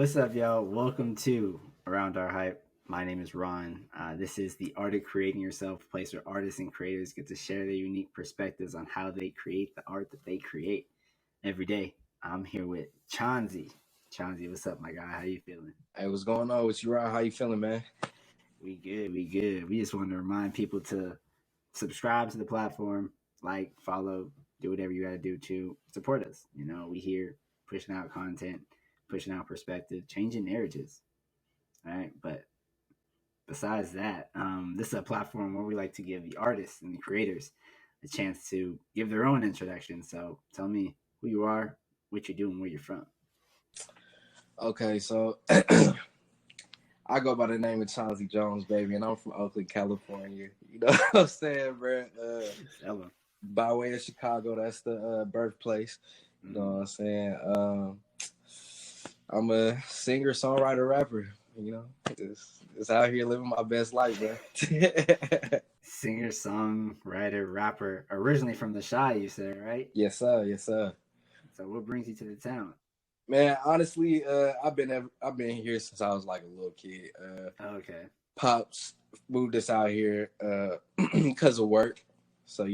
What's up, y'all? Welcome to Around Our Hype. My name is Ron. This is the Art of Creating Yourself, a place where artists and creators get to share their unique perspectives on how they create the art that they create every day. I'm here with Chanzie. Chanzie, what's up, my guy? How you feeling? Hey, what's going on with you, Ryan? How you feeling, man? We good. We good. We just want to remind people to subscribe to the platform, like, follow, do whatever you got to do to support us. We here pushing out content, pushing out perspective, changing narratives. All right, but besides that, this is a platform where we like to give the artists and the creators a chance to give their own introduction. So tell me who you are, what you're doing, where you're from. Okay, so I go by the name of Chanzie Jones, baby, and I'm from Oakland, California. You know what I'm saying, bro? By way of Chicago, that's the birthplace. You know what I'm saying? I'm a singer, songwriter, rapper. You know, just out here living my best life, bro. Singer, songwriter, rapper, originally from the Shy, you said, right? Yes, sir. Yes, sir. So what brings you to the town? Man, honestly, I've been here since I was like a little kid. Okay. Pops moved us out here because of work, so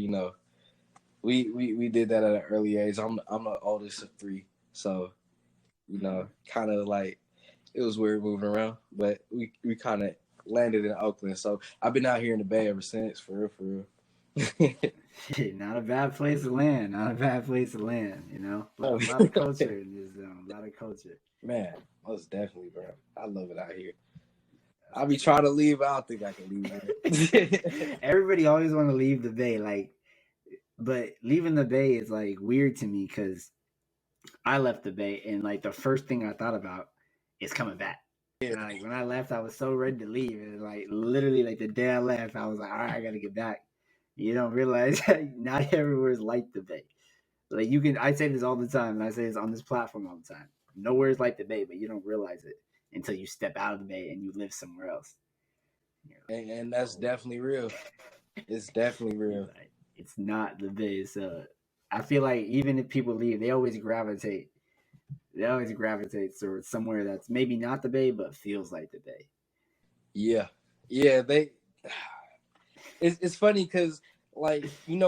we did that at an early age. I'm the oldest of three, so kind of like it was weird moving around, but we kind of landed in Oakland. So I've been out here in the Bay ever since, for real. Not a bad place to land. Not a bad place to land. A lot of culture in this zone. A lot of culture. Man, most definitely, bro. I love it out here. I be trying to leave. I don't think I can leave. Everybody always want to leave the Bay, but leaving the Bay is like weird to me because I left the Bay and like the first thing I thought about is coming back. Yeah. Like when I left, I was so ready to leave, and like literally like the day I left, I was like, all right, I gotta get back. You don't realize not everywhere is like the Bay. Like I say this all the time, and I say this on this platform all the time. Nowhere is like the Bay, but you don't realize it until you step out of the Bay and you live somewhere else. And that's definitely real. It's definitely real. It's not the Bay. So I feel like even if people leave, they always gravitate. They always gravitate towards somewhere that's maybe not the Bay, but feels like the Bay. Yeah. It's funny because in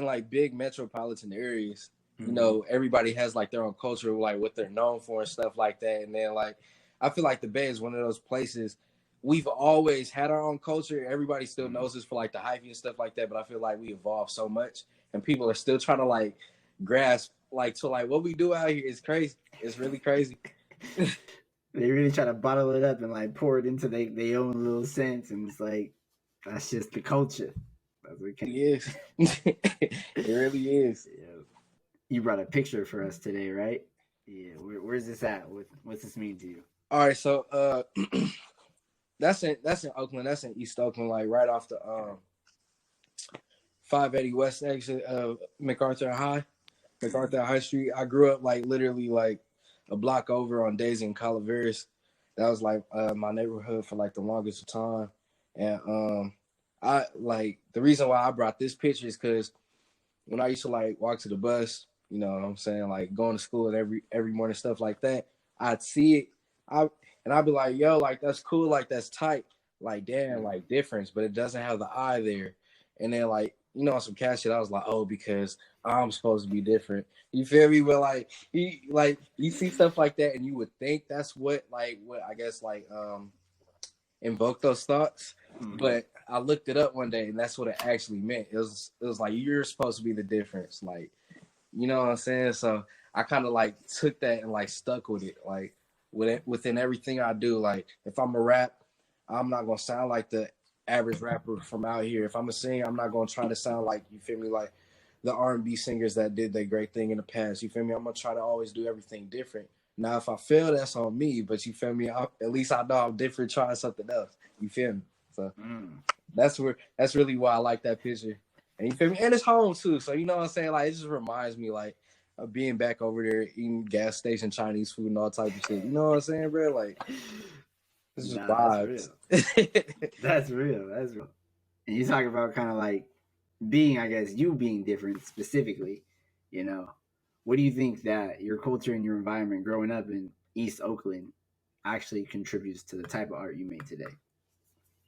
like big metropolitan areas, everybody has like their own culture, like what they're known for and stuff like that. And then like I feel like the Bay is one of those places we've always had our own culture. Everybody still knows us for like the hyphy and stuff like that, but I feel like we evolved so much and people are still trying to like grasp what we do out here is crazy. It's really crazy. They really try to bottle it up and like pour it into their own little sense, and it's like that's just the culture. That's what it is. It really is. Yeah. You brought a picture for us today, right? Yeah. Where's this at? What's this mean to you? All right, so that's in Oakland. That's in East Oakland, like right off the 580 West exit of MacArthur High Street. I grew up like literally like a block over on Daisy and Calaveras. That was like my neighborhood for like the longest time. And I like the reason why I brought this picture is because when I used to like walk to the bus, you know what I'm saying, like going to school and every morning, stuff like that, I'd see it. I'd be like, yo, like that's cool, like that's tight, like damn, like difference, but it doesn't have the eye there. And then like, on some cash shit, I was like, oh, because I'm supposed to be different. You feel me? But like you see stuff like that and you would think that's what I guess invoke those thoughts. Mm-hmm. But I looked it up one day and that's what it actually meant. It was like you're supposed to be the difference. Like, you know what I'm saying? So I kind of like took that and like stuck with it. Like within everything I do, like if I'm a rap, I'm not gonna sound like the average rapper from out here. If I'm a singer, I'm not gonna try to sound like, you feel me, like the R&B singers that did their great thing in the past. You feel me? I'm gonna try to always do everything different. Now, if I fail, that's on me. But you feel me? At least I know I'm different, trying something else. You feel me? So that's really why I like that picture. And you feel me? And it's home too. So you know what I'm saying? Like it just reminds me like of being back over there eating gas station Chinese food and all type of shit. You know what I'm saying, bro? Like this is vibes. That's real. That's real. And you talk about kind of like being, I guess, you being different specifically. What do you think that your culture and your environment growing up in East Oakland actually contributes to the type of art you make today?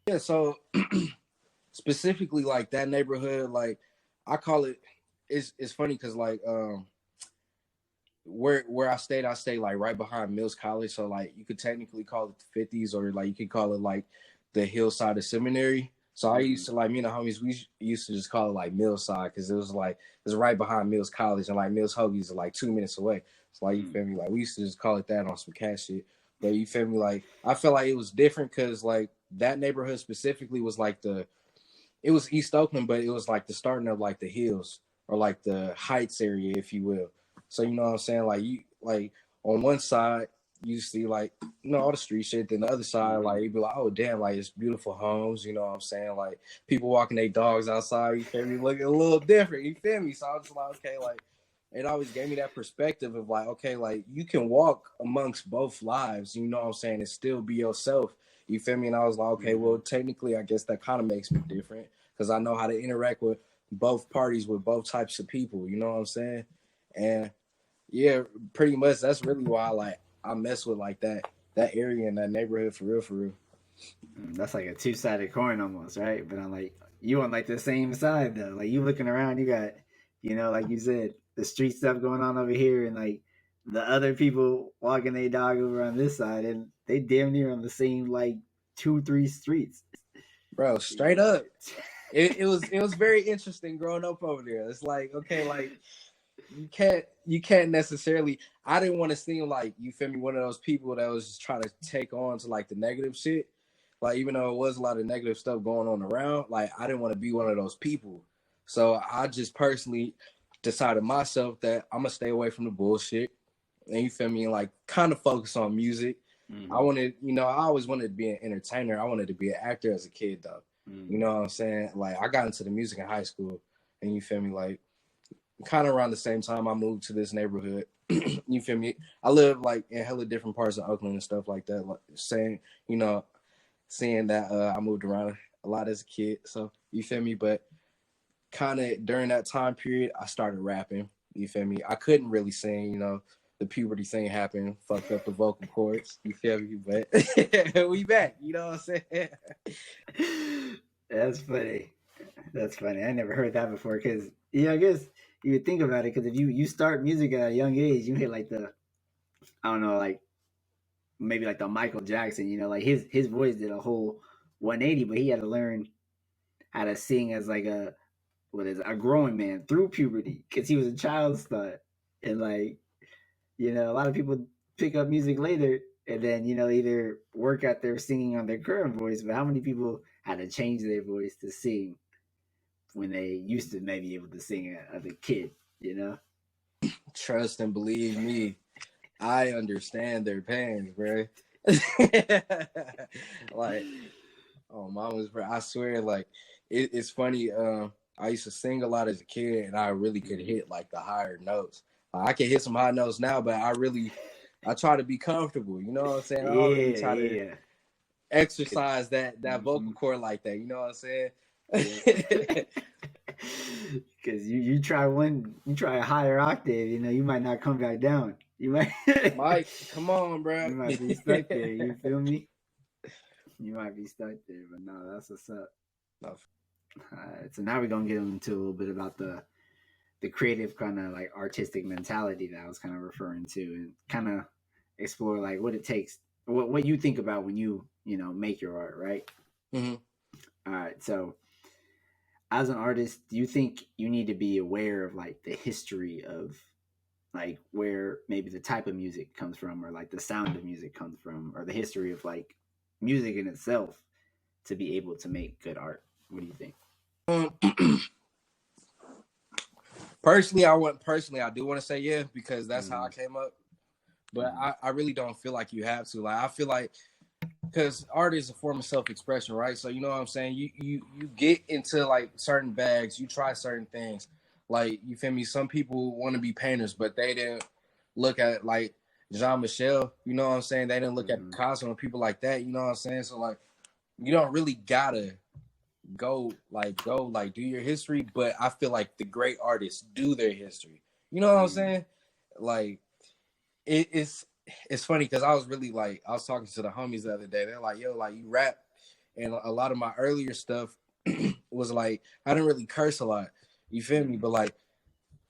Yeah, so specifically like that neighborhood, like I call it. It's funny because like where I stayed like right behind Mills College, so like you could technically call it the 50s, or like you could call it like the hillside of seminary. So I used to, like, me and the homies, we used to just call it like Millside, because it was like it was right behind Mills College, and like Mills Hoagies are like 2 minutes away. So like, you feel me, like we used to just call it that on some cat shit. But you feel me, like I felt like it was different because like that neighborhood specifically was like it was East Oakland, but it was like the starting of like the hills, or like the heights area, if you will. So you know what I'm saying? Like you, like on one side you see like, you know, all the street shit. Then the other side, like you'd be like, oh damn, like it's beautiful homes. You know what I'm saying? Like people walking their dogs outside. You feel me? Looking a little different. You feel me? So I was just like, okay, like it always gave me that perspective of like, okay, like you can walk amongst both lives. You know what I'm saying? And still be yourself. You feel me? And I was like, okay, well, technically, I guess that kind of makes me different, because I know how to interact with both parties, with both types of people. You know what I'm saying? And yeah, pretty much that's really why I mess with like that area and that neighborhood, for real, for real. That's like a two-sided coin almost, right? But I'm like, you on like the same side though. Like you looking around, you got, like you said, the street stuff going on over here, and like the other people walking their dog over on this side, and they damn near on the same like 2, 3 streets. Bro, straight up. It was very interesting growing up over there. It's like, okay, like you can't necessarily, I didn't want to seem like, you feel me, one of those people that was just trying to take on to like the negative shit. Like, even though it was a lot of negative stuff going on around, like I didn't want to be one of those people. So I just personally decided myself that I'm gonna stay away from the bullshit. And you feel me, and like kind of focus on music. I wanted, I always wanted to be an entertainer. I wanted to be an actor as a kid though. You know what I'm saying? Like I got into the music in high school, and you feel me, like kind of around the same time I moved to this neighborhood. You feel me? I live like in hella different parts of Oakland and stuff like that. Like saying, seeing that I moved around a lot as a kid. So you feel me? But kind of during that time period, I started rapping. You feel me? I couldn't really sing, the puberty thing happened, fucked up the vocal cords. You feel me? But we back. You know what I'm saying? That's funny. That's funny. I never heard that before, because I guess you would think about it, because if you start music at a young age, you hit like the, I don't know, like maybe like the Michael Jackson, like his voice did a whole 180, but he had to learn how to sing as like a growing man through puberty, because he was a child star. And like, a lot of people pick up music later and then, either work out their singing on their current voice, but how many people had to change their voice to sing when they used to maybe be able to sing as a kid, Trust and believe me, I understand their pain, bro. Like, oh, mama's, bro. I swear, like, it's funny. I used to sing a lot as a kid, and I really could hit like the higher notes. I can hit some high notes now, but I try to be comfortable. You know what I'm saying? I don't really try to exercise that vocal cord like that. You know what I'm saying? Because you try a higher octave, you might not come back down. You might, Mike, come on, bro. You might be stuck there. You feel me? You might be stuck there, but no, that's what's up. So now we're gonna get into a little bit about the creative kind of like artistic mentality that I was kind of referring to, and kind of explore like what it takes, what you think about when you make your art, right? Mm-hmm. All right, so as an artist, do you think you need to be aware of like the history of like where maybe the type of music comes from, or like the sound of music comes from, or the history of like music in itself, to be able to make good art? What do you think? Personally, I do want to say yeah, because that's how I came up. But I really don't feel like you have to. Like, I feel like, because art is a form of self-expression, right? So you know what I'm saying? You get into like certain bags, you try certain things. Like, you feel me? Some people want to be painters, but they didn't look at like Jean-Michel, you know what I'm saying? They didn't look at Picasso and people like that, you know what I'm saying? So like, you don't really gotta go do your history, but I feel like the great artists do their history. You know what I'm saying? Like, it's it's funny because I was really like, I was talking to the homies the other day. They're like, yo, like you rap. And a lot of my earlier stuff was like, I didn't really curse a lot. You feel me? But like,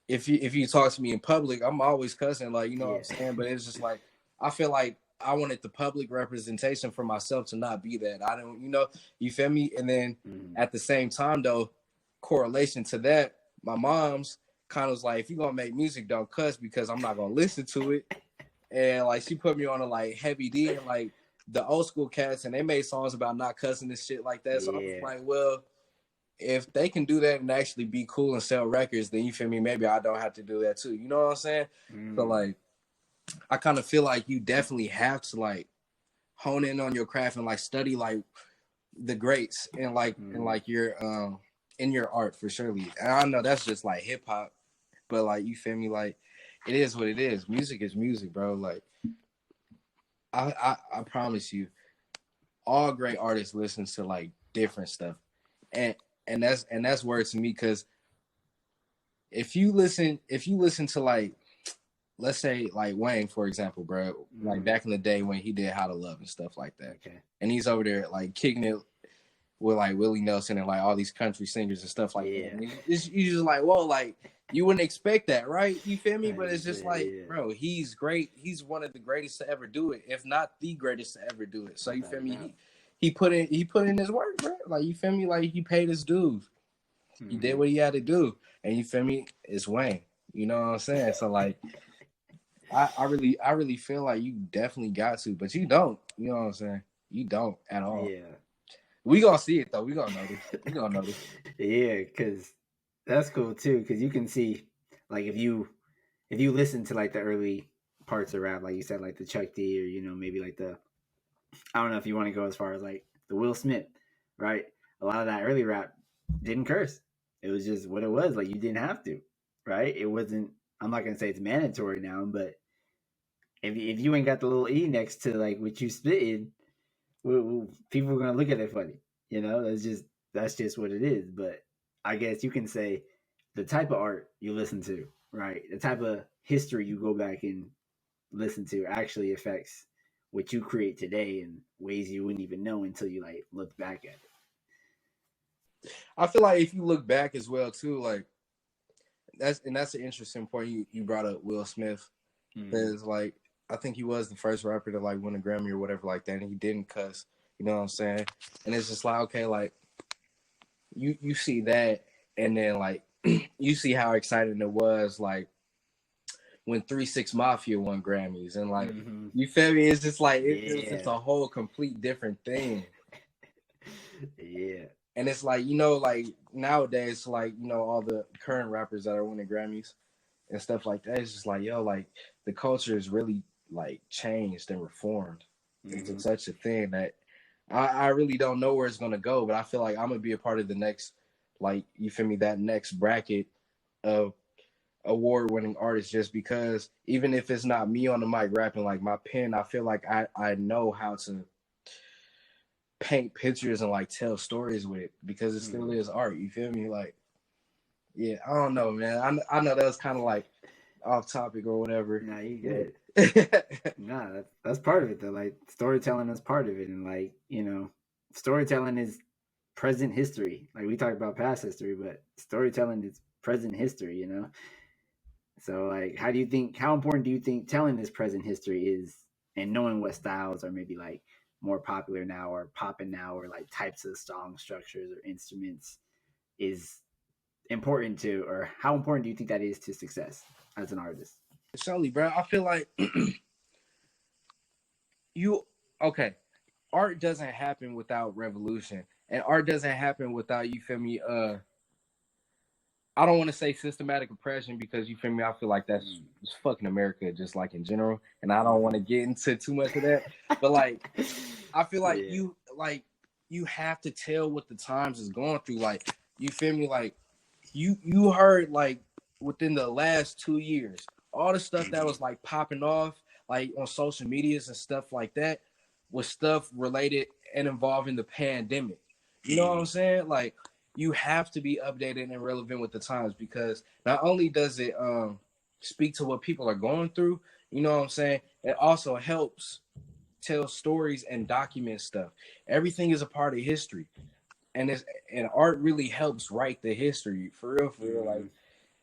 if you talk to me in public, I'm always cussing, like, you know what I'm saying? But it's just like, I feel like I wanted the public representation for myself to not be that. I don't, you feel me? And then at the same time, though, correlation to that, my mom's kind of was like, if you're going to make music, don't cuss because I'm not going to listen to it. And like, she put me on a like heavy D and like the old school cats, and they made songs about not cussing and shit like that. So I was like, well, if they can do that and actually be cool and sell records, then you feel me? Maybe I don't have to do that too. You know what I'm saying? So like, I kind of feel like you definitely have to like hone in on your craft and like study like the greats and like and like your in your art for surely. And I know that's just like hip hop, but like you feel me? Like it is what it is. Music is music, bro. Like I promise you, all great artists listen to like different stuff, and that's word to me because if you listen to like, let's say like Wayne, for example, bro, like back in the day when he did How to Love and stuff like that. Okay. And he's over there like kicking it with like Willie Nelson and like all these country singers and stuff like that. And you just like, whoa, like you wouldn't expect that, right? You feel me? But it's just like, bro, he's great. He's one of the greatest to ever do it, if not the greatest to ever do it. So you feel me? He put in his work, bro. Like you feel me? Like he paid his dues. He did what he had to do. And you feel me? It's Wayne. You know what I'm saying? So like I really feel like you definitely got to, but you don't. You know what I'm saying? You don't at all. Yeah. We gonna see it though. We gonna notice. We gonna notice. Yeah, because that's cool too. Because you can see, like, if you listen to like the early parts of rap, like you said, like the Chuck D, or maybe like the, I don't know if you want to go as far as like the Will Smith, right? A lot of that early rap didn't curse. It was just what it was. Like you didn't have to, right? It wasn't. I'm not gonna say it's mandatory now, but if you ain't got the little E next to like what you spitting, people are gonna look at it funny. That's just what it is. But I guess you can say the type of art you listen to, right? The type of history you go back and listen to actually affects what you create today in ways you wouldn't even know until you like look back at it. I feel like if you look back as well too, like that's an interesting point you brought up, Will Smith, because like I think he was the first rapper to like win a Grammy or whatever like that, and he didn't cuss. You know what I'm saying? And it's just like, okay, like you see that, and then like you see how exciting it was like when 3-6 Mafia won Grammys, and like you feel me? It's just like it's just a whole complete different thing. Yeah. And it's like, like nowadays, like, all the current rappers that are winning Grammys and stuff like that, it's just like, yo, like the culture is really like changed and reformed into such a thing that I really don't know where it's going to go, but I feel like I'm going to be a part of the next, like, you feel me, that next bracket of award-winning artists, just because even if it's not me on the mic rapping, like my pen, I feel like I know how to paint pictures and like tell stories with it, because it still is art. You feel me? Like, yeah, I don't know, man. I know that was kind of like off topic or whatever. Nah, you good. Nah, that's part of it though. Like storytelling is part of it, and like storytelling is present history. Like we talk about past history, but storytelling is present history. So like, how important do you think telling this present history is, and knowing what styles are maybe like more popular now or popping now, or like types of song structures or instruments is important to, or how important do you think that is to success as an artist? Surely, bro. I feel like art doesn't happen without revolution, and art doesn't happen without, you feel me, I don't want to say systematic oppression, because you feel me, I feel like that's fucking America just like in general, and I don't want to get into too much of that, but like I feel like you have to tell what the times is going through. Like, you feel me, like you heard like within the last 2 years all the stuff that was like popping off like on social medias and stuff like that was stuff related and involving the pandemic. You know what I'm saying? Like, you have to be updated and relevant with the times, because not only does it speak to what people are going through, you know what I'm saying, it also helps tell stories and document stuff. Everything is a part of history, and art really helps write the history for real, for real. Mm-hmm.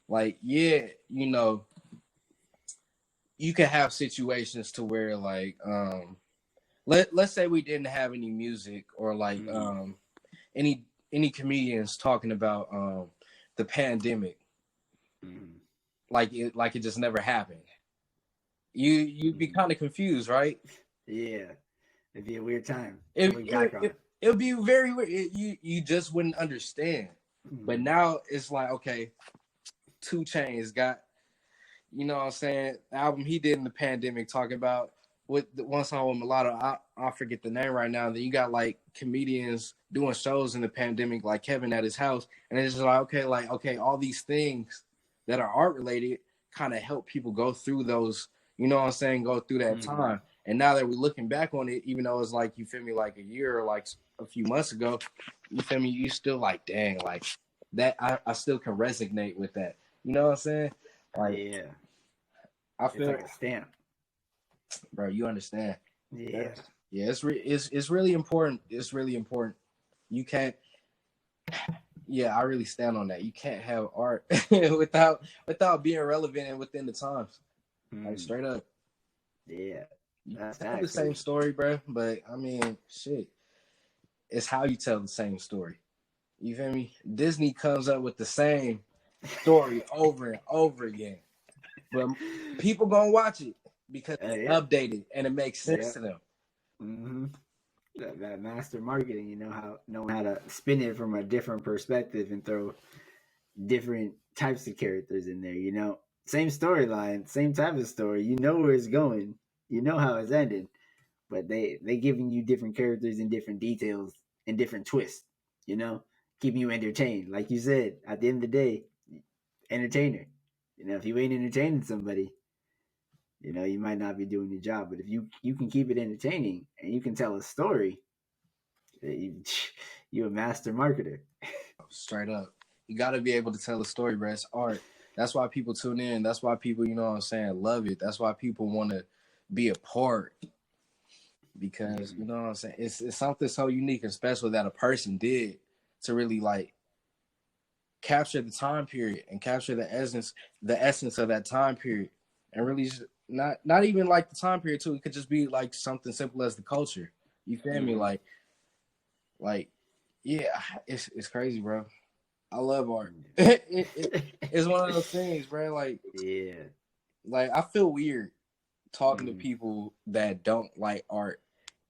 Like yeah, you know, you can have situations to where like let's say we didn't have any music or like Mm-hmm. any comedians talking about the pandemic, Mm-hmm. like it just never happened. You'd be kind of confused, right? Yeah, it'd be a weird time to It look it back on. it it would be very weird. You just wouldn't understand. But Mm-hmm. now it's like okay, 2 Chainz got, you know what I'm saying, the album he did in the pandemic talking about with the one song with Mulatto. I forget the name right now. Then you got like comedians doing shows in the pandemic, like Kevin at his house, and it's just like okay, all these things that are art related kind of help people go through those. You know what I'm saying? Go through that Mm-hmm. time. And now that we're looking back on it, even though it's like you feel me, like a year or like a few months ago, you feel me? You still like, dang, like that. I still can resonate with that. You know what I'm saying? Like Yeah, I it's feel, like a stamp. bro, you understand. Yeah. Yeah, it's really important. It's really important. You can't. Yeah, I really stand on that. You can't have art without being relevant and within the times. Like Mm. straight up, Yeah, you that's tell the facts. same story, bro. But I mean, shit, it's how you tell the same story. You feel me? Disney comes up with the same story over and over again, but people gonna watch it because it's Yeah, updated and it makes sense yeah. to them. Mm-hmm. That master marketing, knowing how to spin it from a different perspective and throw different types of characters in there. Same storyline, same type of story. You know where it's going. You know how it's ended, but they giving you different characters and different details and different twists. You know, keeping you entertained. Like you said, at the end of the day, entertainer. If you ain't entertaining somebody, you might not be doing your job. But if you can keep it entertaining and you can tell a story, you you a master marketer. Straight up. You got to be able to tell a story, bro. It's art. That's why people tune in. That's why people, you know what I'm saying, love it. That's why people want to be a part because, Mm-hmm. you know what I'm saying, it's something so unique and special that a person did to really like capture the time period and capture the essence of that time period and really just, not even like the time period too. It could just be like something simple as the culture. You feel me? Mm-hmm. Like yeah, it's crazy, bro. I love art. Yeah. It's one of those things, bro. Yeah. Like I feel weird talking to Mm-hmm. people that don't like art,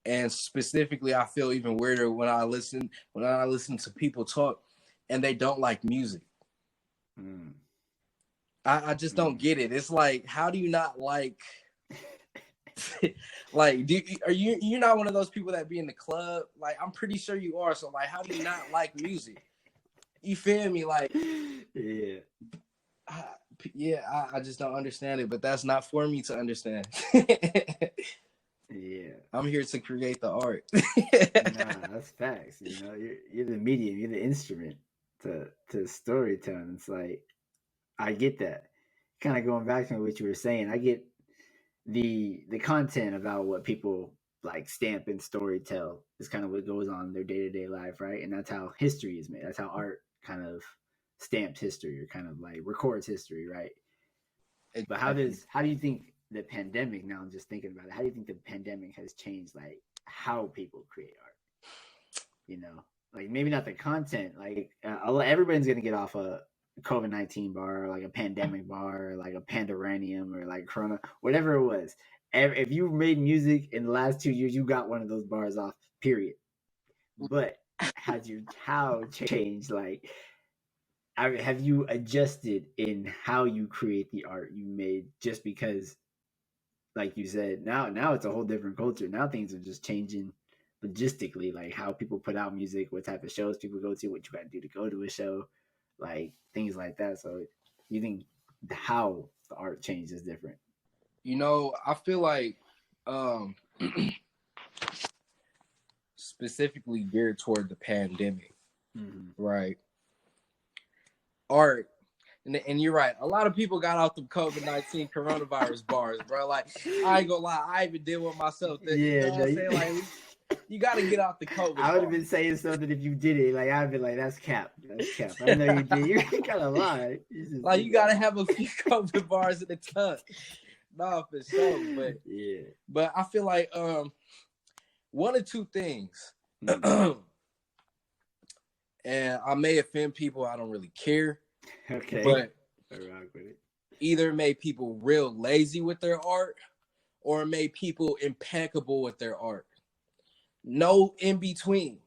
and specifically, I feel even weirder when I listen to people talk and they don't like music. Mm-hmm. I just don't get it. It's like, how do you not like? Like, are you're not one of those people that be in the club? Like, I'm pretty sure you are. So, like, how do you not like music? You feel me? Like, Yeah. I, yeah, I just don't understand it, but that's not for me to understand. Yeah. I'm here to create the art. Nah, that's facts. You're the medium, you're the instrument to storytelling. It's like I get that. Kind of going back to what you were saying, I get the content about what people like stamp and story tell is kind of what goes on in their day-to-day life, right? And that's how history is made. That's how art kind of stamps history or kind of like records history, right? But how Exactly. does how do you think the pandemic, now I'm just thinking about it, how do you think the pandemic has changed like how people create art? Like maybe not the content, like everybody's gonna get off a COVID-19 bar or like a pandemic bar or like a pandoranium or like corona, whatever it was. If you made music in the last 2 years, you got one of those bars off, period. But has your how changed? Like, have you adjusted in how you create the art you made just because, like you said, now it's a whole different culture. Now things are just changing logistically, like how people put out music, what type of shows people go to, what you got to do to go to a show, like things like that. So you think how the art change is different? I feel like um specifically geared toward the pandemic, Mm-hmm. right? Art. And you're right. A lot of people got off the COVID-19 coronavirus bars, bro. Like, I ain't gonna lie, I even did one myself. That, you know what I'm saying? Like, you got to get off the COVID. I would have been saying something if you did it. Like, I'd be like, that's cap. That's cap. I know you did. You kind of lied. Like, you got to have a few COVID bars in the tuck. No, for sure. But yeah. But I feel like one or two things. And I may offend people. I don't really care. Okay. But rock with it. Either made people real lazy with their art or made people impeccable with their art. No in between.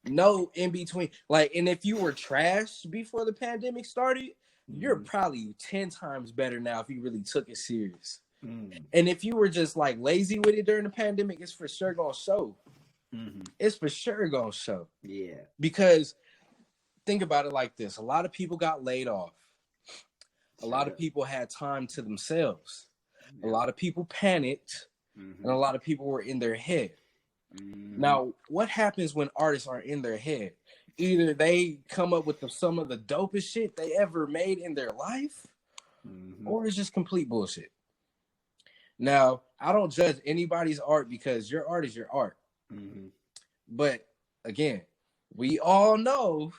No in between. Like, and if you were trash before the pandemic started, you're probably 10 times better now if you really took it serious. And if you were just like lazy with it during the pandemic, it's for sure gonna show. It's for sure gonna show. Yeah. Because think about it like this. A lot of people got laid off. A lot of people had time to themselves. A lot of people panicked. And a lot of people were in their head. Now, what happens when artists are in their head? Either they come up with some of the dopest shit they ever made in their life, or it's just complete bullshit. Now, I don't judge anybody's art because your art is your art. But again, we all know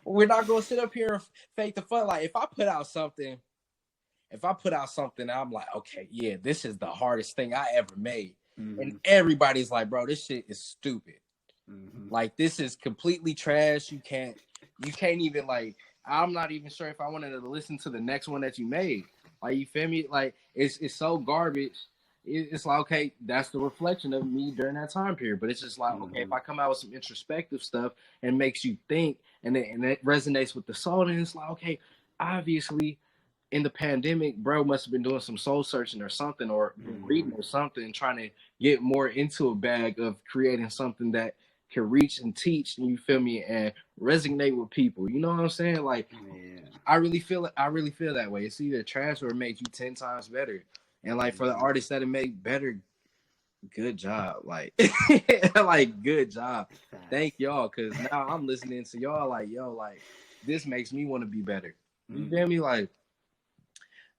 we're not going to sit up here and fake the fun. Like, if I put out something, I'm like, okay, yeah, this is the hardest thing I ever made. And everybody's like, bro, this shit is stupid. Like, this is completely trash. You can't even, like, I'm not even sure if I wanted to listen to the next one that you made. Like, you feel me? Like, it's so garbage. It's like, okay, that's the reflection of me during that time period. But it's just like, okay, if I come out with some introspective stuff and makes you think and it resonates with the soul, then it's like, okay, obviously in the pandemic, bro must have been doing some soul searching or something, or reading or something, trying to get more into a bag of creating something that can reach and teach, and you feel me, and resonate with people. You know what I'm saying? Like, I really feel that way. It's either trash or it makes you 10 times better. And like, for the artists that it made better, good job. Like, like, good job. Thank y'all, because now I'm listening to y'all like, yo, like, this makes me want to be better. You feel me? Like,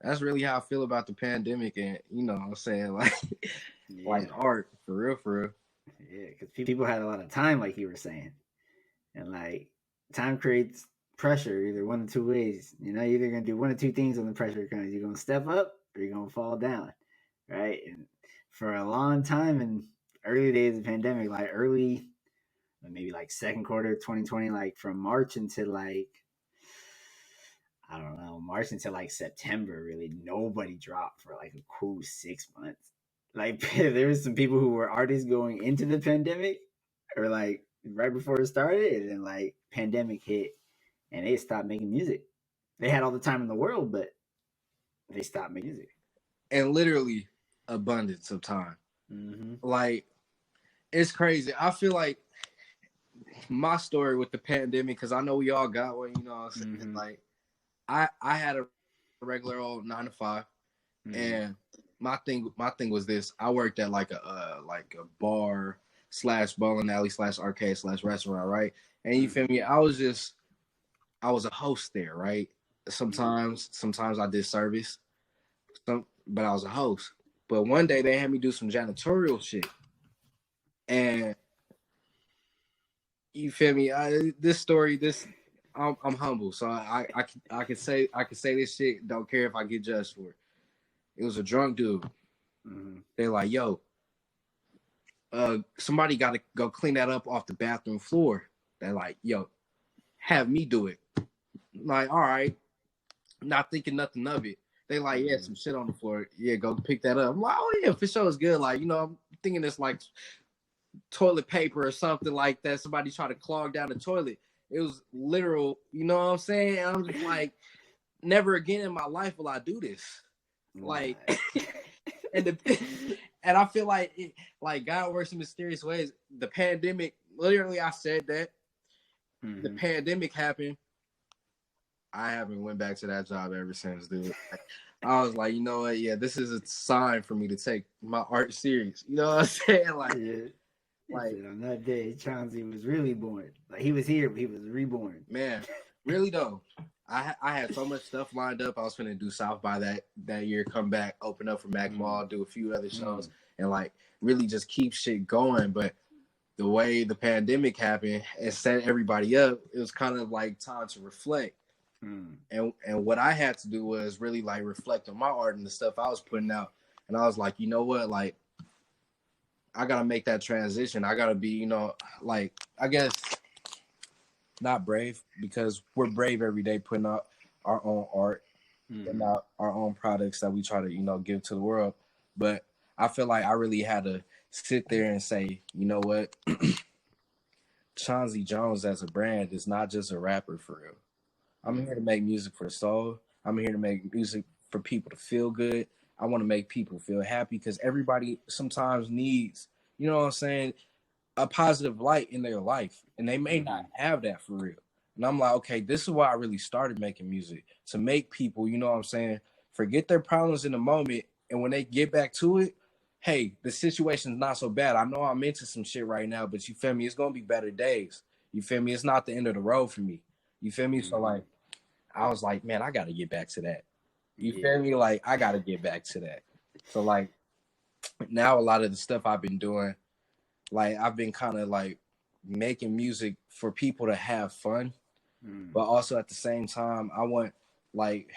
that's really how I feel about the pandemic, and you know what I'm saying, like, like art, for real. Yeah, because people had a lot of time, like you were saying, and like, time creates pressure either one of two ways. You know, you're either gonna do one or two things when the pressure comes. You're gonna step up or you're gonna fall down, right? And for a long time in early days of the pandemic, like maybe like second quarter of 2020, like from March until like, I don't know, March until like September, really nobody dropped for like a cool 6 months. Like, there was some people who were artists going into the pandemic or like right before it started, and then like pandemic hit and they stopped making music. They had all the time in the world, but they stopped making music. And literally abundance of time. Like, it's crazy. I feel like my story with the pandemic, because I know we all got one, you know what I'm saying? Like, I had a regular old 9 to 5, and my thing was this. I worked at like a bar / bowling alley / arcade / restaurant, right? And you feel me? I was a host there, right? Sometimes I did service, but I was a host. But one day they had me do some janitorial shit, and you feel me? I'm humble, so I can say this shit. Don't care if I get judged for it. It was a drunk dude. They're like, yo, somebody got to go clean that up off the bathroom floor. They're like, yo, have me do it. I'm like, all right, not thinking nothing of it. They like, yeah, some shit on the floor. Yeah, go pick that up. I'm like, oh yeah, for sure, it's good. Like, you know, I'm thinking it's like toilet paper or something like that. Somebody tried to clog down the toilet. It was literal, you know what I'm saying? And I'm just like, never again in my life will I do this. Like, and I feel like like God works in mysterious ways. The pandemic, literally, I said that. The pandemic happened. I haven't went back to that job ever since, dude. I was like, you know what? Yeah, this is a sign for me to take my art serious. You know what I'm saying? Like, like on that day, Chanzie was really born. Like, he was here, but he was reborn. Man, Really though, I had so much stuff lined up. I was finna do South by that year, come back, open up for Mac Mall, do a few other shows, and like really just keep shit going. But the way the pandemic happened and set everybody up, it was kind of like time to reflect. And what I had to do was really like reflect on my art and the stuff I was putting out. And I was like, you know what, like I gotta make that transition. I gotta be, like I guess not brave, because we're brave every day putting out our own art and our own products that we try to, give to the world. But I feel like I really had to sit there and say, you know what, Chanzie Jones as a brand is not just a rapper for real. I'm here to make music for the soul. I'm here to make music for people to feel good. I want to make people feel happy, because everybody sometimes needs, you know what I'm saying, a positive light in their life, and they may not have that for real. And I'm like, okay, this is why I really started making music, to make people, you know what I'm saying, forget their problems in the moment, and when they get back to it, hey, the situation's not so bad. I know I'm into some shit right now, but you feel me, it's gonna be better days. You feel me? It's not the end of the road for me. You feel me? So like, I was like, man, I gotta get back to that. You feel me? Like, I gotta get back to that. So like, now a lot of the stuff I've been doing, like I've been kind of like making music for people to have fun, but also at the same time, I want like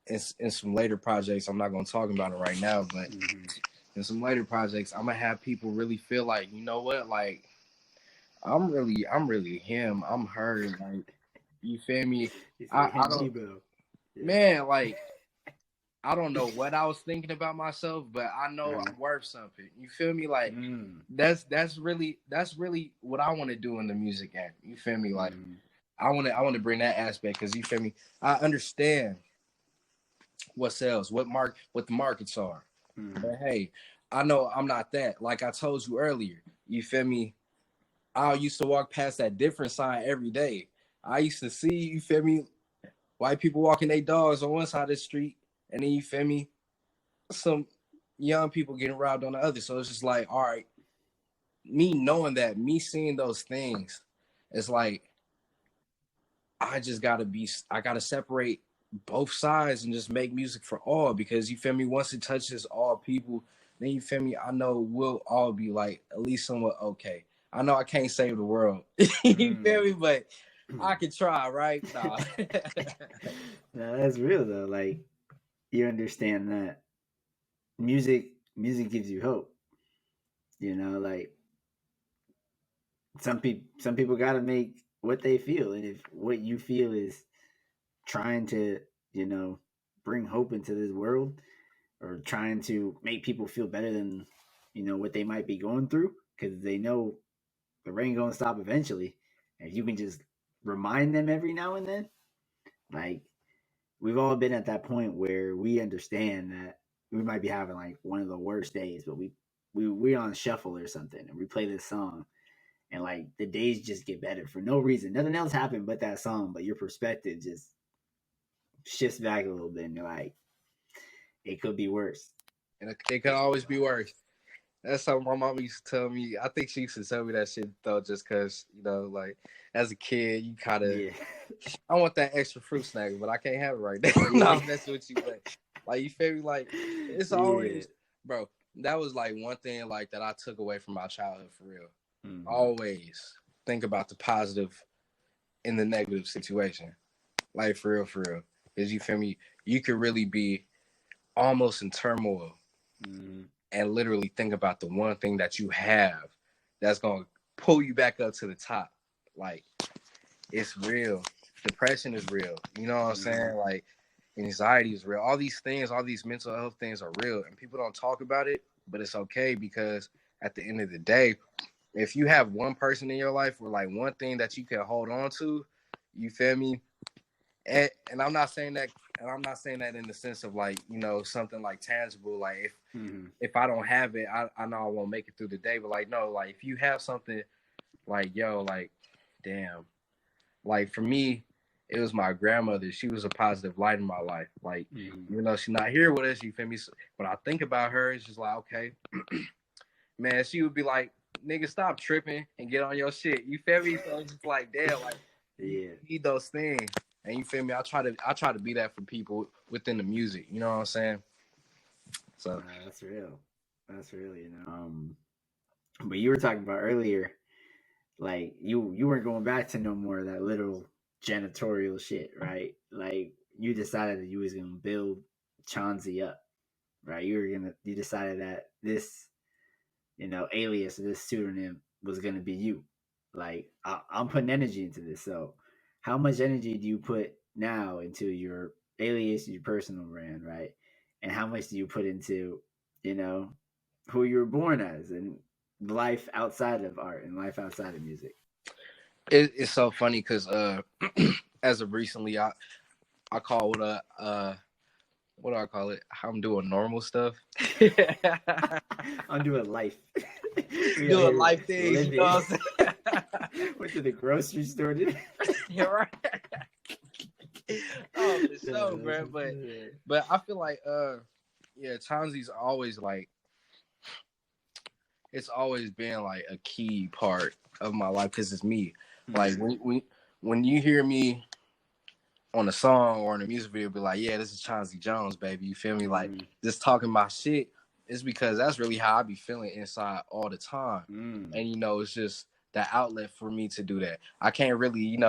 in some later projects, I'm not gonna talk about it right now, but in some later projects, I'm gonna have people really feel like, you know what, like I'm really him, I'm her, like, you feel me? I don't, man, like I don't know what I was thinking about myself, but I know I'm worth something. You feel me? Like that's really what I want to do in the music game. You feel me? Like I want to bring that aspect, because you feel me? I understand what sells, what the markets are. But hey, I know I'm not that. Like I told you earlier, you feel me? I used to walk past that different sign every day. I used to see, you feel me, white people walking their dogs on one side of the street, and then you feel me, some young people getting robbed on the other. So it's just like, all right, me knowing that, me seeing those things, it's like I gotta separate both sides and just make music for all, because you feel me, once it touches all people, then you feel me, I know we'll all be like at least somewhat okay. I know I can't save the world. You feel me? But I can try, right? Nah. No, that's real though. Like you understand that music gives you hope. Like some people got to make what they feel, and if what you feel is trying to you know bring hope into this world, or trying to make people feel better than what they might be going through, because they know the rain gonna stop eventually, and if you can just remind them every now and then, like we've all been at that point where we understand that we might be having like one of the worst days, but we on shuffle or something, and we play this song, and like the days just get better for no reason. Nothing else happened but that song, but your perspective just shifts back a little bit, and you're like, it could be worse. And it can always be worse. That's something my mom used to tell me. I think she used to tell me that shit though, just because, like as a kid, you kind of, Yeah, I want that extra fruit snack, but I can't have it right now. No, I'm messing with you, but like you feel me? Like it's always, bro. That was like one thing like that I took away from my childhood for real. Always think about the positive in the negative situation, like for real. Because you feel me? You could really be almost in turmoil and literally think about the one thing that you have that's gonna pull you back up to the top. Like it's real. Depression is real. You know what I'm saying? Like anxiety is real. All these things, all these mental health things are real, and people don't talk about it, but it's okay, because at the end of the day, if you have one person in your life or like one thing that you can hold on to, you feel me? And I'm not saying that, in the sense of like, something like tangible, like if I don't have it, I know I won't make it through the day. But like, no, like if you have something, like, yo, like, damn, like for me, it was my grandmother. She was a positive light in my life. Like, even though she's not here with us, you feel me? When I think about her, it's just like, okay, man, she would be like, nigga, stop tripping and get on your shit. You feel me? So it's just like, damn, like Yeah. Need those things. And you feel me? I try to be that for people within the music. You know what I'm saying? So That's real. That's real, But you were talking about earlier, like you weren't going back to no more of that literal janitorial shit, right? Like you decided that you was gonna build Chanzie up, right? You decided that this, alias, this pseudonym was gonna be you. Like I'm putting energy into this. So how much energy do you put now into your alias, your personal brand, right? And how much do you put into, you know, who you were born as and life outside of art and life outside of music? it's so funny because as of recently, I call what do I call it? I'm doing normal stuff. I'm doing life. We out Doing here life things, you know what I'm saying? Went to the grocery store today. You're right. Oh, for sure, bro. But I feel like yeah, Chanzie's always like it's always been like a key part of my life because it's me. Like when you hear me on a song or in a music video, be like, yeah, this is Chanzie Jones, baby. You feel me? Like just talking my shit is because that's really how I be feeling inside all the time. And it's just that outlet for me to do that. I can't really,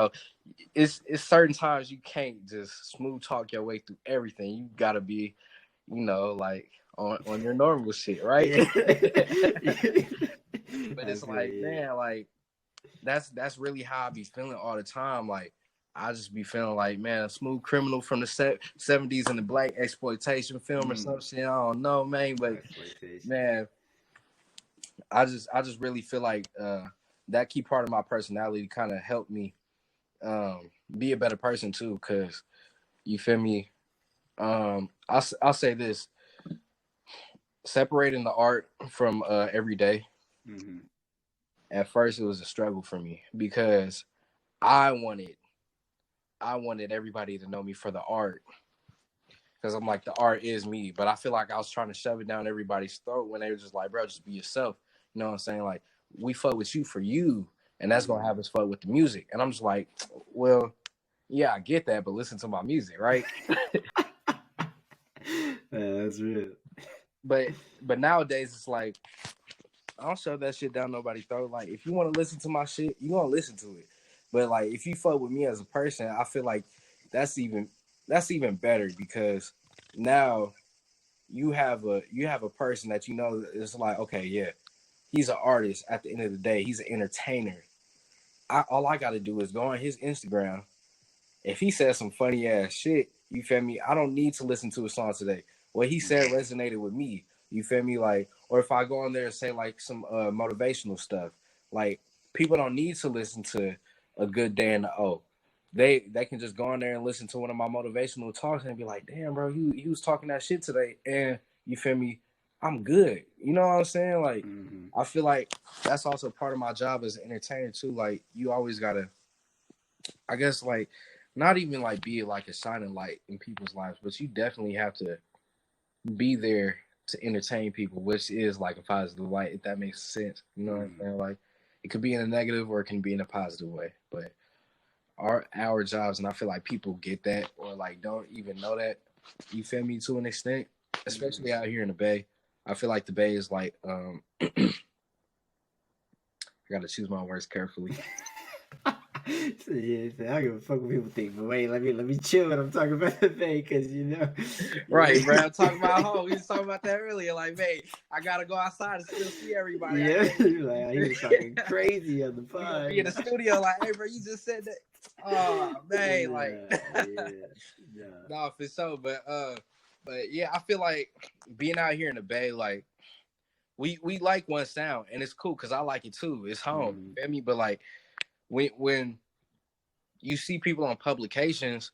it's certain times you can't just smooth talk your way through everything. You gotta be, like on your normal shit, right? Yeah. But it's like, man, like that's really how I be feeling all the time. Like I just be feeling like, man, a smooth criminal from the 70s in the black exploitation film or some shit. I don't know, man, but man, I just really feel like that key part of my personality kind of helped me be a better person too. Cause you feel me? I'll say this: separating the art from every day. At first, it was a struggle for me because I wanted everybody to know me for the art because I'm like, the art is me. But I feel like I was trying to shove it down everybody's throat when they were just like, bro, just be yourself. You know what I'm saying? Like, we fuck with you for you, and that's gonna have us fuck with the music. And I'm just like, well, yeah, I get that, but listen to my music, right? That's real. But nowadays it's like I don't shove that shit down nobody's throat. Like, if you want to listen to my shit, you gonna listen to it. But like, if you fuck with me as a person, I feel like that's even better because now you have a person that is like, okay, yeah, he's an artist. At the end of the day, he's an entertainer. All I got to do is go on his Instagram. If he says some funny ass shit, you feel me? I don't need to listen to a song today. What he said resonated with me. You feel me? Like, or if I go on there and say like some motivational stuff, like people don't need to listen to a good day in the O. They can just go on there and listen to one of my motivational talks and be like, damn, bro, he was talking that shit today, and you feel me? I'm good. You know what I'm saying? Like, I feel like that's also part of my job as an entertainer too. Like, you always gotta, I guess, like, not even like be like a shining light in people's lives, but you definitely have to be there to entertain people, which is like a positive light, if that makes sense. You know what I'm saying? Like, it could be in a negative or it can be in a positive way. But our jobs, and I feel like people get that or like don't even know that. You feel me? To an extent, especially out here in the Bay. I feel like the Bay is like I gotta choose my words carefully. So, yeah, so I don't give a fuck what people think. But wait, let me chill when I'm talking about the thing, because Right, bro. I'm talking about home. We was talking about that earlier. Like, man, I gotta go outside and still see everybody. Yeah, like he was talking crazy on the pod. We gonna be in the studio, like, hey, bro, you just said that. Oh man, no, for sure. But yeah, I feel like being out here in the Bay, like, we like one sound, and it's cool because I like it too. It's home, you feel me? But like, when you see people on publications,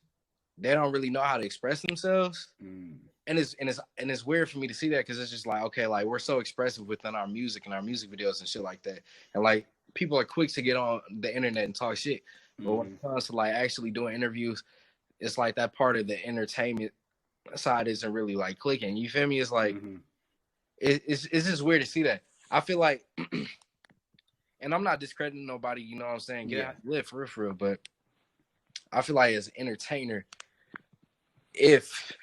they don't really know how to express themselves, and it's weird for me to see that because it's just like, okay, like, we're so expressive within our music and our music videos and shit like that, and like, people are quick to get on the internet and talk shit, but when it comes to like actually doing interviews, it's like that part of the entertainment side isn't really like clicking. You feel me? It's like it's just weird to see that. I feel like, and I'm not discrediting nobody. You know what I'm saying? Get out, live for real, but I feel like as an entertainer, if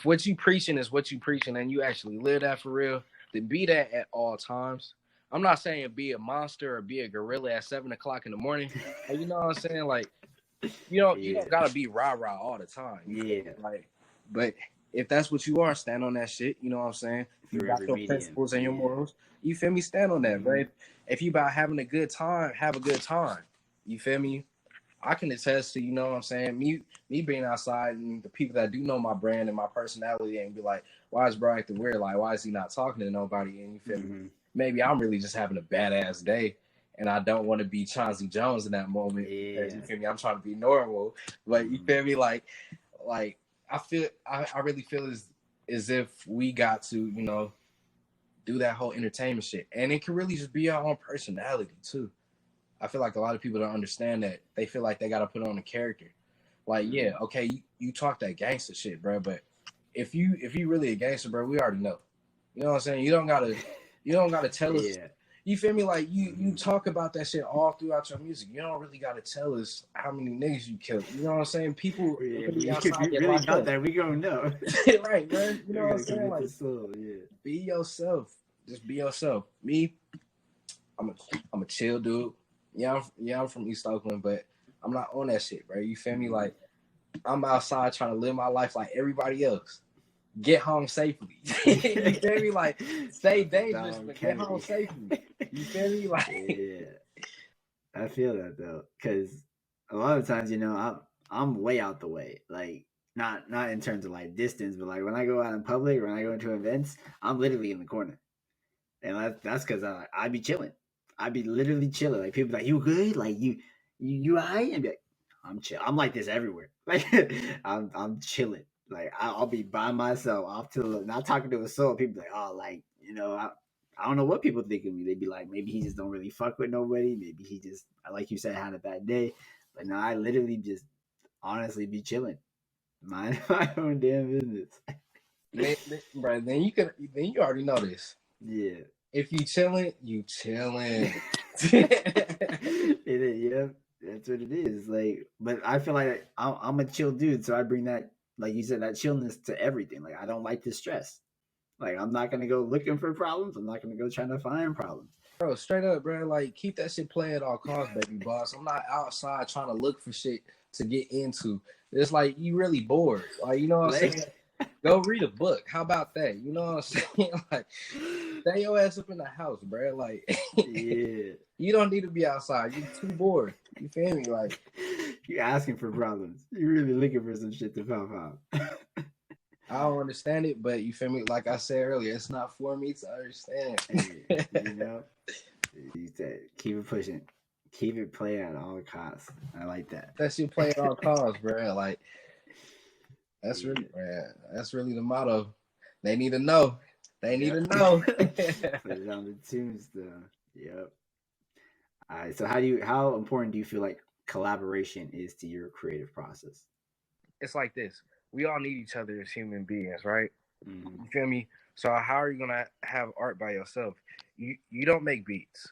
what you preaching is what you preaching and you actually live that for real, then be that at all times. I'm not saying be a monster or be a gorilla at 7 o'clock in the morning. You know what I'm saying? Like, you don't gotta be rah-rah all the time. Yeah. Like, but if that's what you are, stand on that shit. You know what I'm saying? If you got your principles and your morals, you feel me? Stand on that, bro. If you about having a good time, have a good time. You feel me? I can attest to, you know what I'm saying, me being outside and the people that do know my brand and my personality and be like, why is bro acting weird? Like, why is he not talking to nobody? And you feel me? Maybe I'm really just having a badass day and I don't want to be Chanzie Jones in that moment. Because, you feel me? I'm trying to be normal. But you feel me? Like I really feel as if we got to, you know, do that whole entertainment shit. And it can really just be our own personality too. I feel like a lot of people don't understand that. They feel like they got to put on a character. Like, yeah, okay, you talk that gangster shit, bro. But if you really a gangster, bro, we already know. You know what I'm saying? You don't gotta tell us. You feel me? Like you talk about that shit all throughout your music. You don't really gotta tell us how many niggas you killed. You know what I'm saying? People really outside get locked up. That we gonna know. Right, man. You know what I'm saying? Like, be yourself. Just be yourself. Me, I'm a chill dude. Yeah, I'm from East Oakland, but I'm not on that shit, bro. You feel me? Like, I'm outside trying to live my life like everybody else. Get home safely. You feel me? Like, stay dangerous, but get home safely. You feel me? Like, I feel that though, because a lot of times, you know, I'm way out the way. Like, not in terms of like distance, but like when I go out in public or when I go into events, I'm literally in the corner, and that's because I be chilling. I be literally chilling. Like, people be like, you good? Like, you alright? And be like, I'm chill. I'm like this everywhere. Like, I'm chilling. Like, I'll be by myself off to not talking to a soul. People be like, oh, like, you know, I don't know what people think of me. They'd be like, maybe he just don't really fuck with nobody. Maybe he just, like you said, had a bad day. But no, I literally just honestly be chilling, mind my own damn business. bro, then you already know this. Yeah. If you chilling, you chilling. It is, yeah, that's what it is. Like, but I feel like I'm a chill dude, so I bring that, like you said, that chillness to everything. Like, I don't like the stress. Like, I'm not gonna go looking for problems. I'm not gonna go trying to find problems. Bro, straight up, bro. Like, keep that shit play at all costs, baby boss. I'm not outside trying to look for shit to get into. It's like you really bored. Like, you know what I'm saying? Go read a book. How about that? You know what I'm saying? Like, stay your ass up in the house, bro. Like, yeah, you don't need to be outside. You're too bored. You feel me? Like, you're asking for problems. You're really looking for some shit to pop out. I don't understand it, but you feel me? Like I said earlier, it's not for me to understand. You know, you said keep it pushing, keep it playing at all costs. I like that. That shit play at all costs, bro. Like, that's really, man. That's really the motto. They need to know. They need to know. Put it on the tombstone. Yep. All right. So how important do you feel like collaboration is to your creative process? It's like this. We all need each other as human beings, right? You feel me? So how are you gonna have art by yourself? You don't make beats.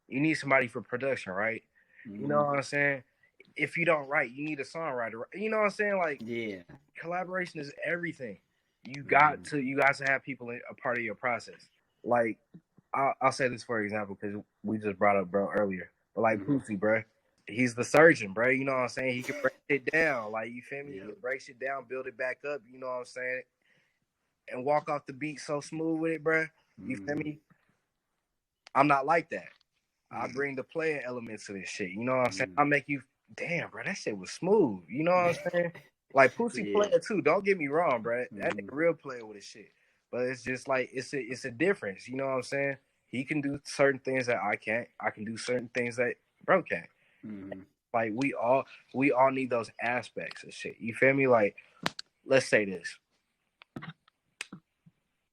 You need somebody for production, right? You know what I'm saying? If you don't write, you need a songwriter. You know what I'm saying? Like, collaboration is everything. You got to have people a part of your process. Like, I'll say this for example because we just brought up bro earlier, but like Pussy, bro. He's the surgeon, bro. You know what I'm saying? He can break it down. Like, you feel me? He can break shit down, build it back up. You know what I'm saying? And walk off the beat so smooth with it, bro. You feel me? I'm not like that. I bring the player element to this shit. You know what I'm saying? I make you, damn, bro, that shit was smooth. You know what I'm saying? Like, Pussy player too. Don't get me wrong, bro. That nigga real player with his shit. But it's just like, it's a difference. You know what I'm saying? He can do certain things that I can't. I can do certain things that bro can't. Like, we all need those aspects of shit. You feel me? Like, let's say this.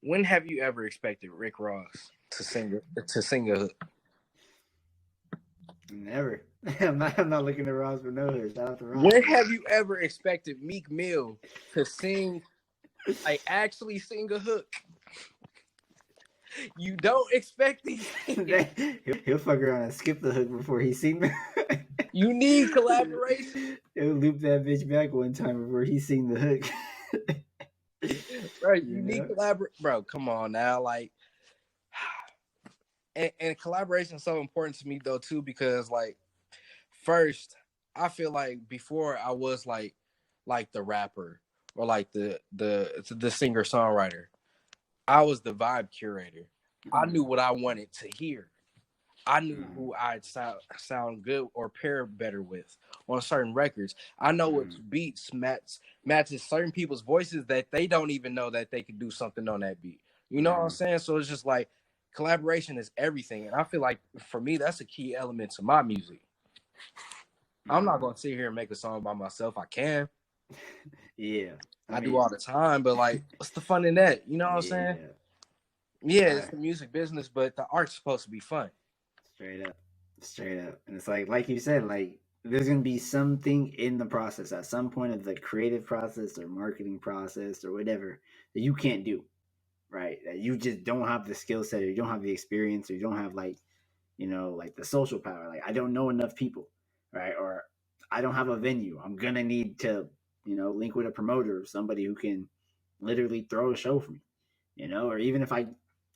When have you ever expected Rick Ross to sing a hook? Never. I'm not looking to Ross for no hood. Shout out to Ross. When have you ever expected Meek Mill to sing, like, actually sing a hook? You don't expect these things. He'll fuck around and skip the hook before he sing. You need collaboration. It'll loop that bitch back one time before he sing the hook. Bro, You you need know? collaborate. Bro, come on now. Like, and collaboration is so important to me, though, too, because, like, first, I feel like before I was like the rapper or like the singer songwriter, I was the vibe curator. I knew what I wanted to hear. I knew who I'd sound good or pair better with on certain records. I know what beats matches certain people's voices that they don't even know that they could do something on that beat. You know what I'm saying? So it's just like collaboration is everything, and I feel like for me that's a key element to my music. I'm not gonna sit here and make a song by myself. I can. Yeah. I do all the time, but like, what's the fun in that? You know what I'm saying? Yeah, it's the music business, but the art's supposed to be fun. Straight up. Straight up. And it's like you said, like there's gonna be something in the process at some point of the creative process or marketing process or whatever that you can't do. Right. That you just don't have the skill set or you don't have the experience or you don't have like, like the social power. Like I don't know enough people. Right. Or I don't have a venue. I'm gonna need to, link with a promoter or somebody who can literally throw a show for me. Or even if I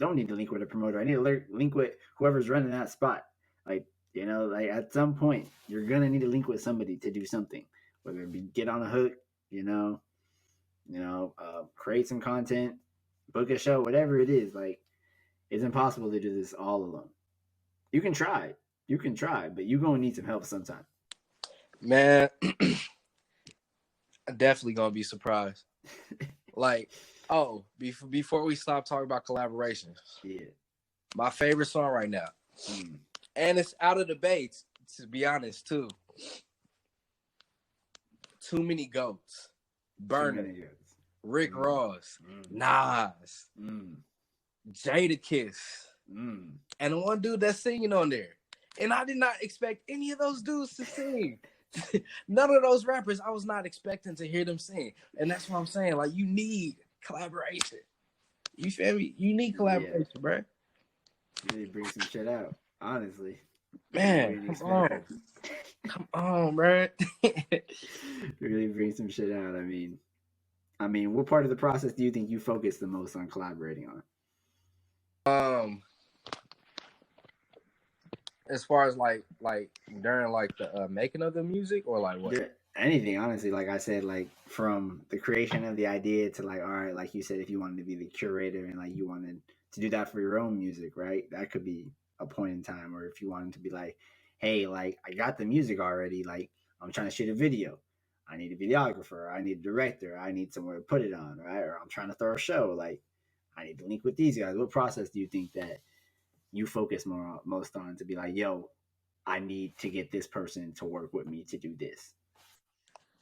don't need to link with a promoter, I need to link with whoever's running that spot. Like, like at some point, you're gonna need to link with somebody to do something, whether it be get on a hook, create some content, book a show, whatever it is. Like, it's impossible to do this all alone. You can try, but you're gonna need some help sometime. Man, I'm definitely gonna be surprised. Like, before we stop talking about collaborations, my favorite song right now, and it's out of debate, to be honest, too. Too Many Goats, Burner, Rick Ross, Nas, Jadakiss, and the one dude that's singing on there. And I did not expect any of those dudes to sing. None of those rappers, I was not expecting to hear them sing. And that's what I'm saying. Like, you need collaboration. You feel me? You need collaboration, bro. Really bring some shit out, honestly. Man, come on, bro. Really bring some shit out. I mean, what part of the process do you think you focus the most on collaborating on? As far as like during like the making of the music or like what? Anything, honestly. Like I said, like from the creation of the idea to like, all right, like you said, if you wanted to be the curator and like you wanted to do that for your own music, right? That could be a point in time. Or if you wanted to be like, hey, like I got the music already, like I'm trying to shoot a video. I need a videographer, I need a director, I need somewhere to put it on, right? Or I'm trying to throw a show, like I need to link with these guys. What process do you think that you focus most on to be like, yo, I need to get this person to work with me to do this?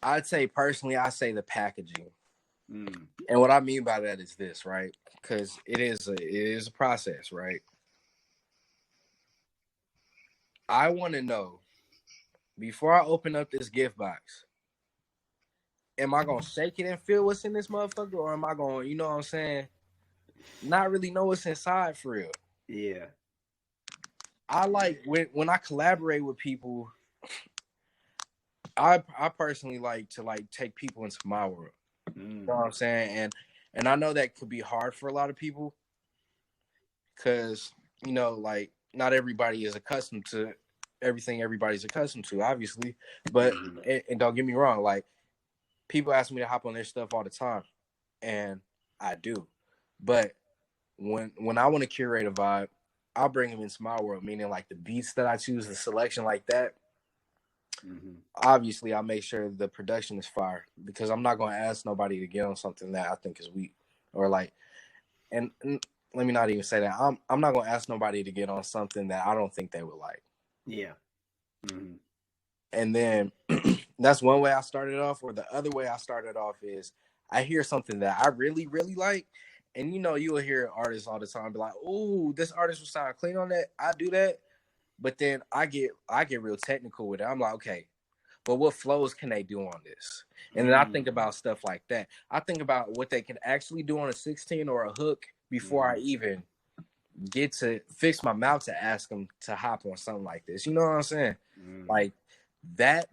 I'd say personally, I say the packaging. And what I mean by that is this, right? Because it is a process, right? I want to know before I open up this gift box, am I gonna shake it and feel what's in this motherfucker, or am I gonna, you know what I'm saying, not really know what's inside for real? Yeah. I like when I collaborate with people. I personally like to like take people into my world. You know what I'm saying? And I know that could be hard for a lot of people because, like not everybody is accustomed to everything everybody's accustomed to, obviously. But and don't get me wrong, like people ask me to hop on their stuff all the time, and I do. But when I want to curate a vibe, I'll bring them into my world, meaning like the beats that I choose, the selection like that. Obviously, I'll make sure the production is fire because I'm not going to ask nobody to get on something that I think is weak or like, and let me not even say that. I'm not going to ask nobody to get on something that I don't think they would like. Yeah. And then that's one way I started off, or the other way I started off is I hear something that I really, really like. And you will hear artists all the time be like, "Ooh, this artist will sound clean on that." I do that. But then I get real technical with it. I'm like, okay, but what flows can they do on this? And then I think about stuff like that. I think about what they can actually do on a 16 or a hook before I even get to fix my mouth to ask them to hop on something like this. You know what I'm saying? Like that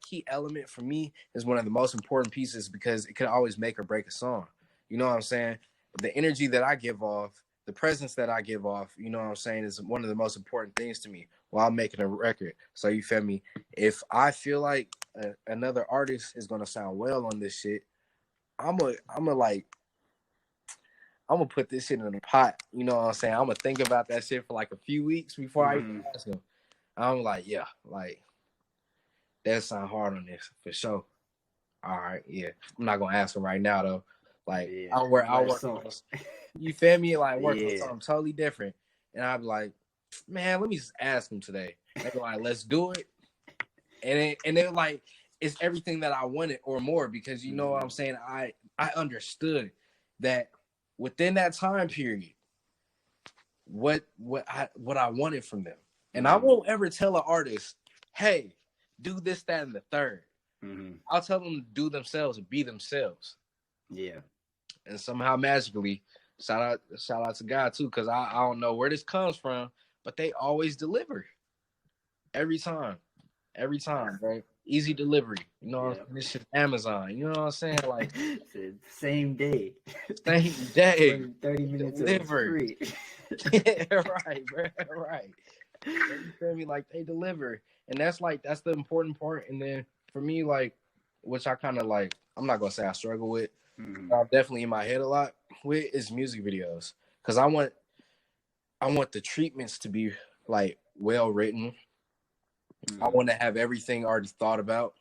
key element for me is one of the most important pieces because it can always make or break a song. You know what I'm saying? The energy that I give off, the presence that I give off, you know what I'm saying, is one of the most important things to me while I'm making a record. So you feel me? If I feel like another artist is gonna sound well on this shit, I'm gonna put this shit in the pot. You know what I'm saying? I'm gonna think about that shit for like a few weeks before I even ask him. I'm like, yeah, like that sound hard on this for sure. All right, yeah. I'm not gonna ask him right now though. Like I'll work on, you feel me? Like work on something totally different. And I'll be like, man, let me just ask him today. They go like, let's do it. And then like it's everything that I wanted or more because you know what I'm saying? I understood that within that time period, what I wanted from them. And I won't ever tell an artist, hey, do this, that, and the third. I'll tell them to do themselves and be themselves. Yeah. And somehow magically, shout out to God too, because I don't know where this comes from, but they always deliver. Every time, right? Easy delivery. You know, this is Amazon. You know what I'm saying? Like same day. 30 minutes delivered. Right, bro. Right. You feel me? Like they deliver, and that's the important part. And then for me, like, which I kind of like, I'm not gonna say I struggle with, but I'm definitely in my head a lot with is music videos, because I want the treatments to be like well written. I want to have everything already thought about,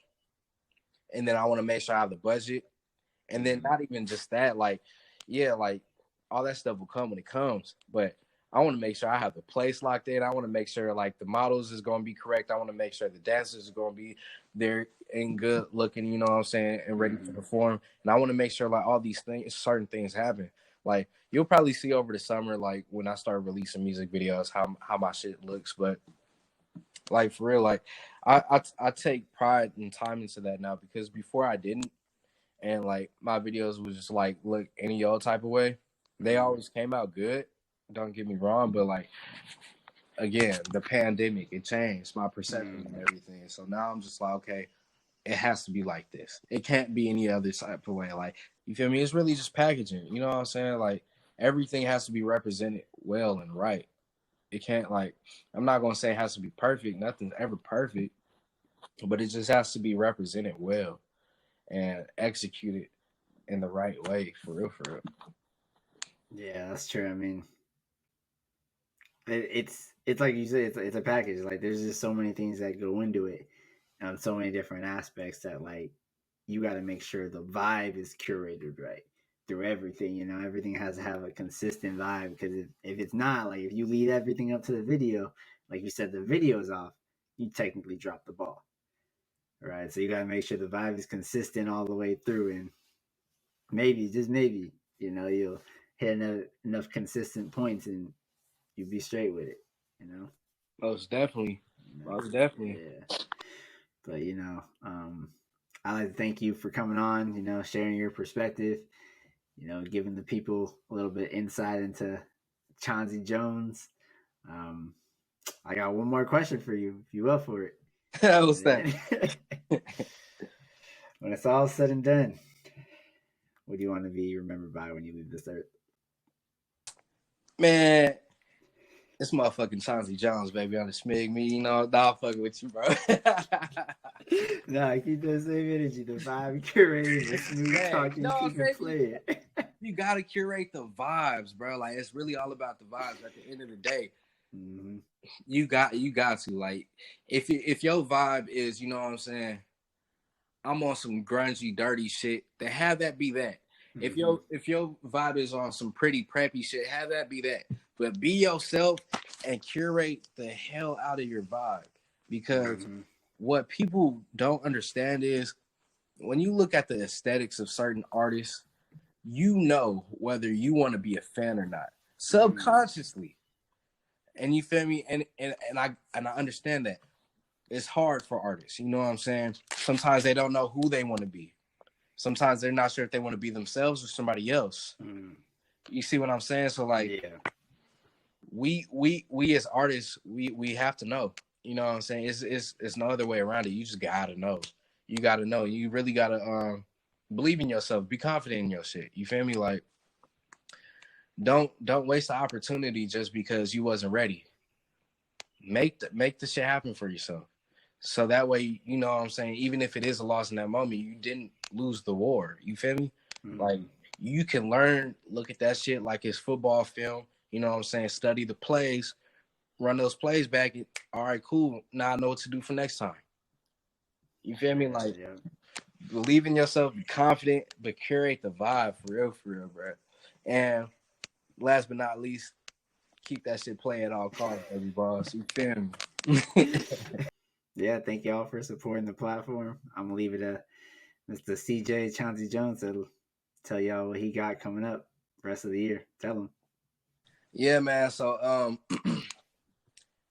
and then I want to make sure I have the budget, and then not even just that, like, yeah, like all that stuff will come when it comes, but I want to make sure I have the place locked in. I want to make sure like the models is going to be correct. I want to make sure the dancers are going to be there and good looking, you know what I'm saying, and ready to perform. And I want to make sure like all these things, certain things happen. Like you'll probably see over the summer, like when I start releasing music videos, how my shit looks. But like for real, like I take pride and time into that now, because before I didn't, and like my videos was just like look any old type of way. They always came out good. Don't get me wrong, but like again, the pandemic, it changed my perception and everything. So now I'm just like, okay, it has to be like this. It can't be any other type of way. Like, you feel me? It's really just packaging. You know what I'm saying? Like everything has to be represented well and right. It can't, like, I'm not gonna say it has to be perfect. Nothing's ever perfect, but it just has to be represented well and executed in the right way. For real, for real. Yeah, that's true. I mean, it's like you said, it's a package. Like there's just so many things that go into it, so many different aspects that like you got to make sure the vibe is curated right through everything. You know, everything has to have a consistent vibe, because if it's not, like if you lead everything up to the video, like you said, the video's off, you technically drop the ball, right? So you got to make sure the vibe is consistent all the way through, and maybe, just maybe, you know, you'll hit enough consistent points and you'll be straight with it, you know. Most definitely. Most definitely. Yeah. But you know, I'd like to thank you for coming on, you know, sharing your perspective, you know, giving the people a little bit insight into Chanzie Jones. I got one more question for you, if you up for it. What's that? When it's all said and done, what do you want to be remembered by when you leave this earth? Man, it's motherfucking Chanzie Jones, baby, on the Smig me, you know. Nah, I'm fucking with you, bro. Nah, keep that same energy, the vibe curated, the smooth talking, keep it playing. You gotta curate the vibes, bro. Like it's really all about the vibes at the end of the day. You got to, like, if your vibe is, you know what I'm saying, I'm on some grungy, dirty shit, then have that be that. If your vibe is on some pretty preppy shit, have that be that. But be yourself and curate the hell out of your vibe. Because what people don't understand is when you look at the aesthetics of certain artists, you know whether you want to be a fan or not. Subconsciously. And you feel me? And I understand that. It's hard for artists. You know what I'm saying? Sometimes they don't know who they want to be. Sometimes they're not sure if they want to be themselves or somebody else. You see what I'm saying? So like, we as artists, we have to know. You know what I'm saying? It's no other way around it. You just gotta know. You gotta know. You really gotta believe in yourself. Be confident in your shit. You feel me? Like don't waste the opportunity just because you wasn't ready. Make the shit happen for yourself. So that way, you know what I'm saying, even if it is a loss in that moment, you didn't lose the war. You feel me? Mm-hmm. Like you can learn, look at that shit like it's football film, you know what I'm saying? Study the plays, run those plays back. All right, cool. Now I know what to do for next time. You feel me? Like believe in yourself, be confident, but curate the vibe for real, bro. And last but not least, keep that shit playing at all costs, baby boss. You feel me? Yeah, thank y'all for supporting the platform. I'm gonna leave it at Mr. CJ Chanzie Jones to tell y'all what he got coming up rest of the year. Tell him. Yeah, man. So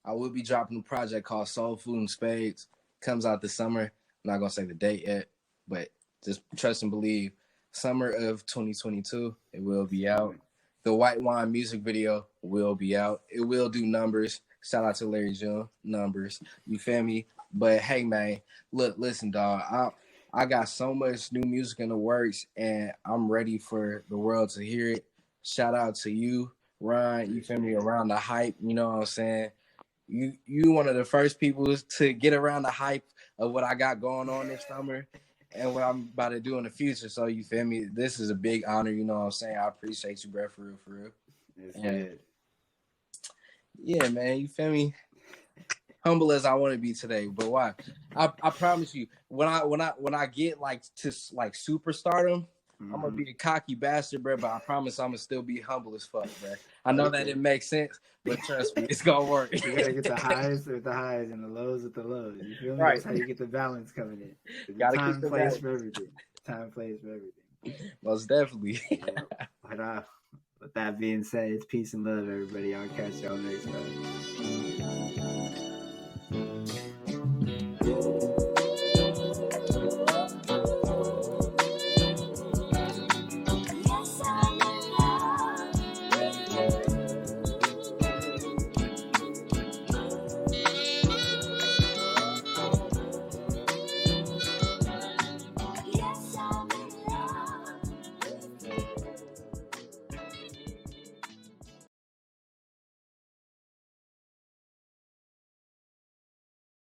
I will be dropping a project called Soul Food and Spades. Comes out this summer. I'm not gonna say the date yet, but just trust and believe. Summer of 2022, it will be out. The White Wine music video will be out. It will do numbers. Shout out to Larry June, numbers. You feel me? But hey, man, listen, dog. I got so much new music in the works, and I'm ready for the world to hear it. Shout out to you, Ryan. You feel me? Around the hype. You know what I'm saying? You one of the first people to get around the hype of what I got going on this summer and what I'm about to do in the future. So you feel me? This is a big honor, you know what I'm saying? I appreciate you, bro, for real. And yeah, man, you feel me? Humble as I want to be today, but why? I promise you, when I get like to like superstardom, I'm gonna be a cocky bastard, bro. But I promise I'm gonna still be humble as fuck, bro. I know that didn't make sense, but trust me, it's gonna work. You gotta get the highs with the highs and the lows with the lows. You feel me? Right. That's how you get the balance coming in. Gotta time keep the plays balance. for everything. Time plays for everything. Most definitely. Yeah. But with that being said, it's peace and love, everybody. I'll catch y'all next time.